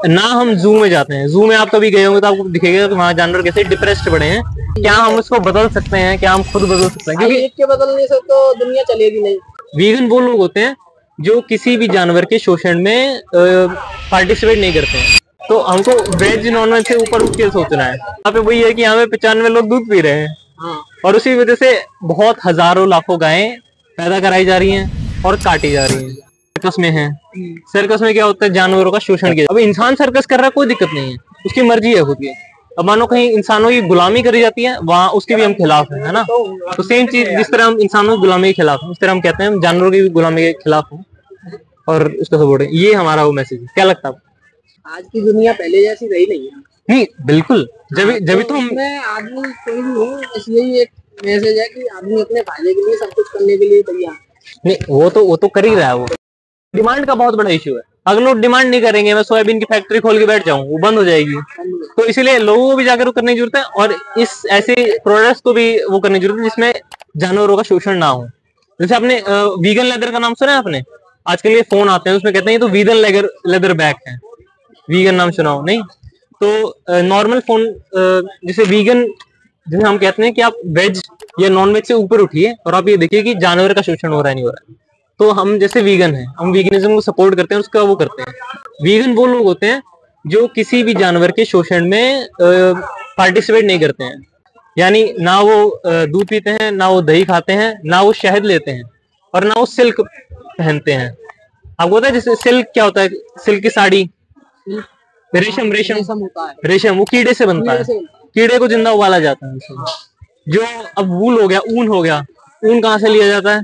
ना हम जू में जाते हैं। जू में आप कभी गए होंगे तो आपको दिखेगा कि वहाँ जानवर कैसे डिप्रेस्ड पड़े हैं। क्या हम उसको बदल सकते हैं? क्या हम खुद बदल सकते हैं? क्योंकि एक के बदलने से तो दुनिया चलेगी नहीं। वीगन वो लोग होते हैं जो किसी भी जानवर के शोषण में पार्टिसिपेट नहीं करते हैं। तो हमको वेज नॉन वेज से ऊपर उठ के सोचना है। यहाँ पे वही है कि यहाँ पे 95 लोग दूध पी रहे हैं। हाँ। और उसी वजह से बहुत हजारों लाखों गायें पैदा कराई जा रही हैं और काटी जा रही हैं। सर्कस में है, सर्कस में क्या होता है? जानवरों का शोषण किया। अब इंसान सर्कस कर रहा है, कोई दिक्कत नहीं है, उसकी मर्जी है खुद की। अब मानो कहीं इंसानों की गुलामी करी जाती है, वहां उसके भी हम खिलाफ है ना। तो सेम चीज, जिस तरह हम इंसानों की गुलामी के खिलाफ है, उस तरह हम कहते हैं हम जानवरों की भी गुलामी के खिलाफ हैं और उसका सपोर्ट है। ये हमारा वो मैसेज है। क्या लगता है आपको? आज की दुनिया पहले जैसी रही नहीं है। नहीं, बिल्कुल। जब तो हम आदमी कोई भी हो, बस यही एक मैसेज है कि आदमी अपने फायदे के लिए सब कुछ करने के लिए तैयार। नहीं, वो तो कर ही रहा है। वो डिमांड का बहुत बड़ा इश्यू है। अगर लोग डिमांड नहीं करेंगे, मैं सोयाबीन की फैक्ट्री खोल के बैठ जाऊं, वो बंद हो जाएगी। तो इसीलिए लोगों को भी जागरूक करने की जरूरत है और इस ऐसे प्रोडक्ट्स को भी वो करने की जरूरत है जिसमें जानवरों का शोषण ना हो। जैसे आपने वीगन लेदर का नाम सुना है आपने? आजकल ये फोन आते हैं उसमें कहते हैं ये तो वीगन लेदर बैग है। वीगन नाम सुना हो? नहीं। तो नॉर्मल फोन जैसे वीगन, जैसे हम कहते हैं कि आप वेज या नॉन वेज से ऊपर उठिए और आप ये देखिए कि जानवर का शोषण हो रहा है नहीं हो रहा है। तो हम जैसे वीगन हैं, हम वीगनिज्म को सपोर्ट करते हैं, उसका वो करते हैं। वीगन वो लोग होते हैं जो किसी भी जानवर के शोषण में पार्टिसिपेट नहीं करते हैं। यानी ना वो दूध पीते हैं, ना वो दही खाते हैं, ना वो शहद लेते हैं और ना वो सिल्क पहनते हैं। आपको पता है जैसे सिल्क क्या होता है? सिल्क की साड़ी, रेशम होता है। रेशम वो कीड़े से बनता है। कीड़े को जिंदा उबाला जाता है उसमें। जो अब वूल हो गया, ऊन हो गया, ऊन कहाँ से लिया जाता है?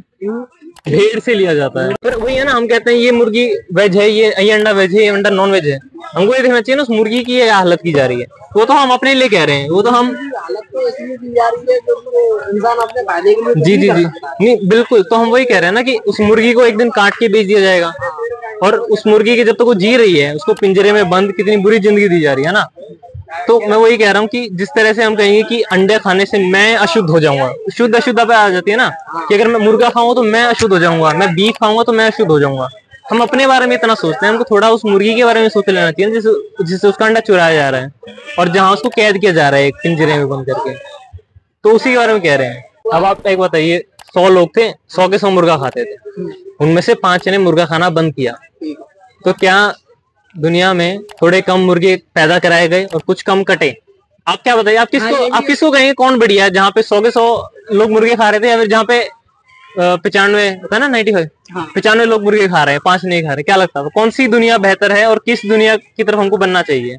भेड़ से लिया जाता है। पर वही है ना, हम कहते हैं ये मुर्गी वेज है, ये अंडा वेज है, ये अंडा नॉन वेज है। हमको ये देखना चाहिए ना उस मुर्गी की ये हालत की जा रही है। वो तो हम अपने लिए कह रहे हैं, वो तो हम हालत तो इसलिए की जा रही है क्योंकि इंसान अपने फायदे के लिए। जी नहीं, बिल्कुल। तो हम वही कह रहे हैं ना कि उस मुर्गी को एक दिन काट के बेच दिया जाएगा और उस मुर्गी की जब तक वो जी रही है उसको पिंजरे में बंद कितनी बुरी जिंदगी दी जा रही है ना। तो मैं वही कह रहा हूँ कि जिस तरह से हम कहेंगे कि अंडे खाने से मैं अशुद्ध हो जाऊंगा, शुद्ध अशुद्ध पे आ जाती है ना कि अगर मैं मुर्गा खाऊंगा तो मैं अशुद्ध हो जाऊंगा, मैं बीफ खाऊंगा तो मैं अशुद्ध हो जाऊंगा। हम अपने बारे में इतना सोचते हैं, हमको थोड़ा उस मुर्गी के बारे में सोच लेना चाहिए जिससे उसका अंडा चुराया जा रहा है और जहां उसको कैद किया जा रहा है एक पिंजरे में बंद करके। तो उसी के बारे में कह रहे हैं। अब आप एक बताइए, 100 लोग थे, 100 के 100 मुर्गा खाते थे, उनमें से 5 ने मुर्गा खाना बंद किया। तो क्या दुनिया में थोड़े कम मुर्गे पैदा कराए गए और कुछ कम कटे? आप क्या बताइए, आप किसको कहेंगे कौन बढ़िया है? जहाँ पे 100 के 100 लोग मुर्गे खा रहे थे या फिर जहाँ पे 95 होता है ना, 95 95 लोग मुर्गे खा रहे हैं, 5 नहीं खा रहे? क्या लगता है कौन सी दुनिया बेहतर है और किस दुनिया की तरफ हमको बनना चाहिए?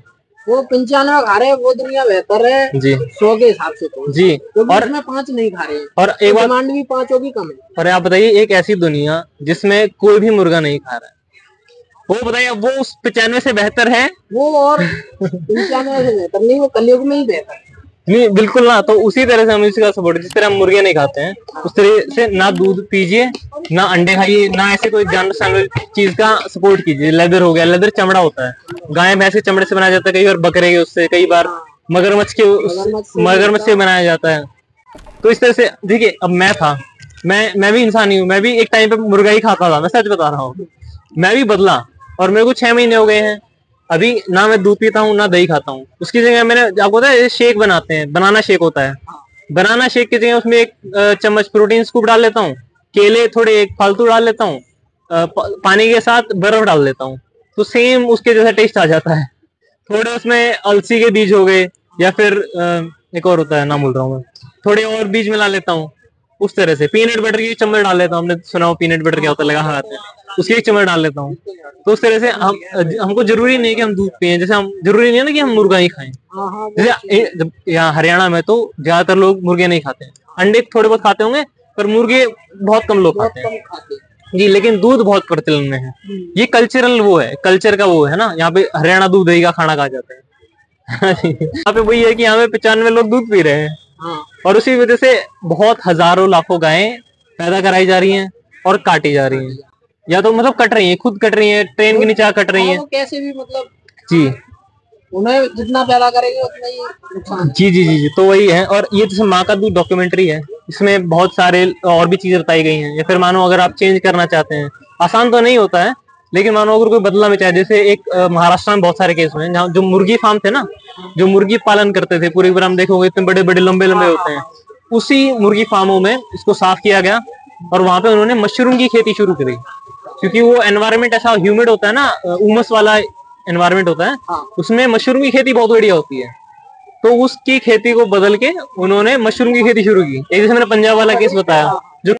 वो 95 खा रहे हैं, वो दुनिया बेहतर है जी, 100 के हिसाब से तो जी। और उसमें 5 नहीं खा रहे हैं और एक बात, डिमांड भी 5 की कम है। और आप बताइए एक ऐसी दुनिया जिसमें कोई भी मुर्गा नहीं खा रहा है, वो बताइए वो उस 95 से बेहतर है? वो और 95 से बेहतर नहीं, वो कलयुग में ही बेहतर नहीं, बिल्कुल ना। तो उसी तरह से हम इसका सपोर्ट, जिस तरह हम मुर्गे नहीं खाते हैं उस तरह से ना दूध पीजिए, ना अंडे खाइए, ना ऐसे कोई जानवर चीज का सपोर्ट कीजिए। लेदर हो गया, लेदर चमड़ा होता है, गाय भैंस के चमड़े से बनाया जाता है, कई बार बकरे के, उससे कई बार मगरमच्छ से बनाया जाता है। तो इस तरह से देखिए, अब मैं भी इंसान ही हूँ, मैं भी एक टाइम पे मुर्गा ही खाता था, मैं सच बता रहा हूँ। मैं भी बदला और मेरे को 6 महीने हो गए हैं, अभी ना मैं दूध पीता हूँ ना दही खाता हूँ। उसकी जगह मैंने, आपको पता है शेक बनाते हैं, बनाना शेक होता है, बनाना शेक की जगह उसमें 1 चम्मच प्रोटीन स्कूप डाल लेता हूँ, केले थोड़े 1 फालतू डाल लेता हूँ, पानी के साथ बर्फ डाल देता हूँ, तो सेम उसके जैसा टेस्ट आ जाता है। थोड़े उसमें अलसी के बीज हो गए या फिर एक और होता है, नाम भूल रहा हूँ मैं, थोड़े और बीज मिला लेता हूँ। उस तरह से पीनट बटर की चम्मच डाल लेता हूँ, हमने सुना हो पीनट बटर क्या होता है, लगा खाते हैं, उसकी 1 चम्मच डाल लेता हूँ। तो उस तरह से हमको जरूरी नहीं है कि हम दूध पिए, जैसे हम जरूरी नहीं है ना कि हम मुर्गा ही खाएं। जैसे यहाँ हरियाणा में तो ज्यादातर लोग मुर्गे नहीं खाते हैं, अंडे थोड़े बहुत खाते होंगे पर मुर्गे बहुत कम लोग खाते हैं जी। लेकिन दूध बहुत प्रचलन में है, ये कल्चरल वो है, कल्चर का वो है ना। यहाँ पे हरियाणा दूध दही का खाना कहा जाता है। यहाँ पे वही है कि यहाँ पे 95 लोग दूध पी रहे हैं और उसी वजह से बहुत हजारों लाखों गायें पैदा कराई जा रही हैं और काटी जा रही हैं, या तो मतलब कट रही हैं, खुद कट रही हैं, ट्रेन के नीचे कट रही हैं। कैसे भी मतलब जी, उन्हें जितना पैदा करेंगे उतना ही नुकसान। जी। तो वही है। और ये जैसे माँ का दूध डॉक्यूमेंट्री है, इसमें बहुत सारे और भी चीजें बताई गई हैं। या फिर मानो अगर आप चेंज करना चाहते हैं, आसान तो नहीं होता है लेकिन मानो अगर कोई बदला में चाहे, जैसे एक महाराष्ट्र में बहुत सारे केस हुए हैं जहाँ जो मुर्गी फार्म थे ना, जो मुर्गी पालन करते थे पूरे हम देखोगे इतने बड़े बड़े लंबे लंबे होते हैं, उसी मुर्गी फार्मों में इसको साफ किया गया और वहां पे उन्होंने मशरूम की खेती शुरू करी, क्योंकि वो एनवायरनमेंट ऐसा ह्यूमिड होता है ना, उमस वाला एनवायरनमेंट होता है, उसमें मशरूम की खेती बहुत बढ़िया होती है। तो उसकी खेती को बदल के उन्होंने मशरूम की खेती शुरू की। एक जैसे मैंने पंजाब वाला केस बताया, जो